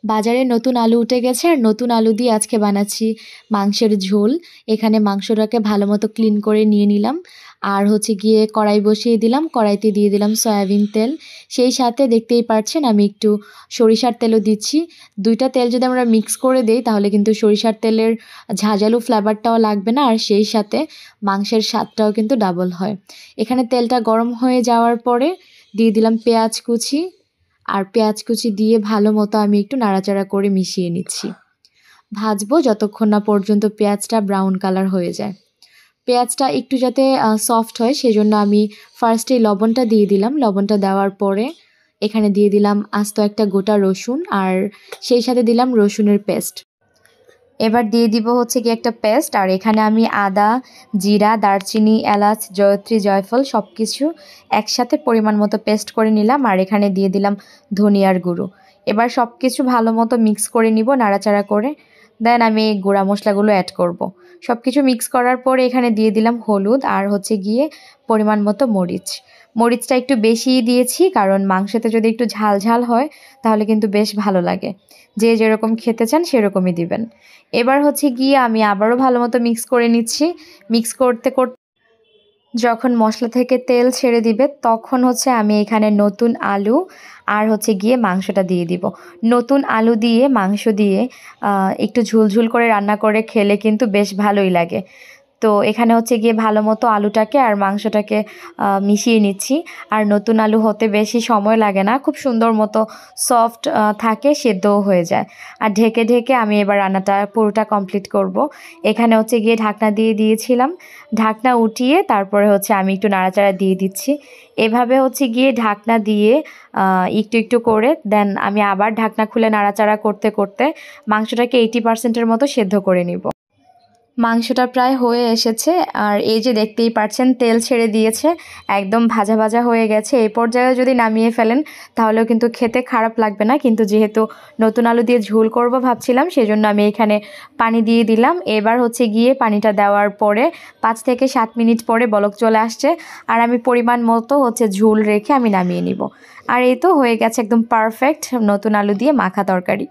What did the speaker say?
বাজারে নতুন আলু উঠে গেছে আর নতুন আলু দিয়ে আজকে বানাচ্ছি মাংসের ঝোল। এখানে মাংসটাকে ভালো মতো ক্লিন করে নিয়ে নিলাম। আর হচ্ছে গিয়ে কড়াই বসিয়ে দিলাম, কড়াইতে দিয়ে দিলাম সয়াবিন তেল। সেই সাথে দেখতেই পাচ্ছেন আমি একটু সরিষার তেলও দিচ্ছি। দুইটা তেল যদি আমরা মিক্স করে দেই তাহলে কিন্তু সরিষার তেলের ঝাঁঝালো ফ্লেভারটাও লাগবে না, আর সেই সাথে মাংসের স্বাদটাও কিন্তু ডাবল হয়। এখানে তেলটা গরম হয়ে যাওয়ার পরে দিয়ে দিলাম পেঁয়াজ কুচি, আর পেঁয়াজ কুচি দিয়ে ভালো মতো আমি একটু নাড়াচাড়া করে মিশিয়ে নিচ্ছি। ভাজবো যতক্ষণ না পর্যন্ত পেঁয়াজটা ব্রাউন কালার হয়ে যায়। পেঁয়াজটা একটু যাতে সফট হয় সেজন্য আমি ফার্স্টেই লবণটা দিয়ে দিলাম। লবণটা দেওয়ার পরে এখানে দিয়ে দিলাম আস্ত একটা গোটা রসুন, আর সেই সাথে দিলাম রসুনের পেস্ট। এবার দিয়ে দিব হচ্ছে কি একটা পেস্ট, আর এখানে আমি আদা, জিরা, দারচিনি, এলাচ, জয়ত্রী, জয়ফল সব কিছু একসাথে পরিমাণ মতো পেস্ট করে নিলাম, আর এখানে দিয়ে দিলাম ধনিয়ার গুঁড়ো। এবার সব কিছু ভালো মতো মিক্স করে নিব নাড়াচাড়া করে। দেন আমি এই গুঁড়া মশলাগুলো অ্যাড করব। সব কিছু মিক্স করার পরে এখানে দিয়ে দিলাম হলুদ, আর হচ্ছে গিয়ে পরিমাণ মতো মরিচ। মরিচটা একটু বেশিই দিয়েছি কারণ মাংসতে যদি একটু ঝাল ঝাল হয় তাহলে কিন্তু বেশ ভালো লাগে। যে যেরকম খেতে চান সেরকমই দিবেন। এবার হচ্ছে গিয়ে আমি আবারও ভালো মতো মিক্স করে নিচ্ছি। মিক্স করতে করতে যখন মশলা থেকে তেল ছেড়ে দিবে তখন হচ্ছে আমি এখানে নতুন আলু আর হচ্ছে গিয়ে মাংসটা দিয়ে দিব। নতুন আলু দিয়ে মাংস দিয়ে একটু ঝুলঝুল করে রান্না করে খেলে কিন্তু বেশ ভালোই লাগে। তো এখানে হচ্ছে গিয়ে ভালো মতো আলুটাকে আর মাংসটাকে মিশিয়ে নিচ্ছি। আর নতুন আলু হতে বেশি সময় লাগে না, খুব সুন্দর মতো সফট থাকে, সেদ্ধও হয়ে যায়। আর ঢেকে ঢেকে আমি এবার রান্নাটা পুরোটা কমপ্লিট করব। এখানে হচ্ছে গিয়ে ঢাকনা দিয়ে দিয়েছিলাম, ঢাকনা উঠিয়ে তারপরে হচ্ছে আমি একটু নাড়াচাড়া দিয়ে দিচ্ছি। এভাবে হচ্ছে গিয়ে ঢাকনা দিয়ে একটু একটু করে দেন আমি আবার ঢাকনা খুলে নাড়াচাড়া করতে করতে মাংসটাকে 80% মতো সেদ্ধ করে নিব। মাংসটা প্রায় হয়ে এসেছে, আর এই যে দেখতেই পাচ্ছেন তেল ছেড়ে দিয়েছে, একদম ভাজা ভাজা হয়ে গেছে। এই পর্যায়ে যদি নামিয়ে ফেলেন তাহলেও কিন্তু খেতে খারাপ লাগবে না, কিন্তু যেহেতু নতুন আলু দিয়ে ঝোল করব ভাবছিলাম সেজন্য আমি এখানে পানি দিয়ে দিলাম। এবার হচ্ছে গিয়ে পানিটা দেওয়ার পরে 5 থেকে 7 মিনিট পরে বলক চলে আসছে, আর আমি পরিমাণ মতো হচ্ছে ঝোল রেখে আমি নামিয়ে নিব। আর এই তো হয়ে গেছে একদম পারফেক্ট নতুন আলু দিয়ে মাখা তরকারি।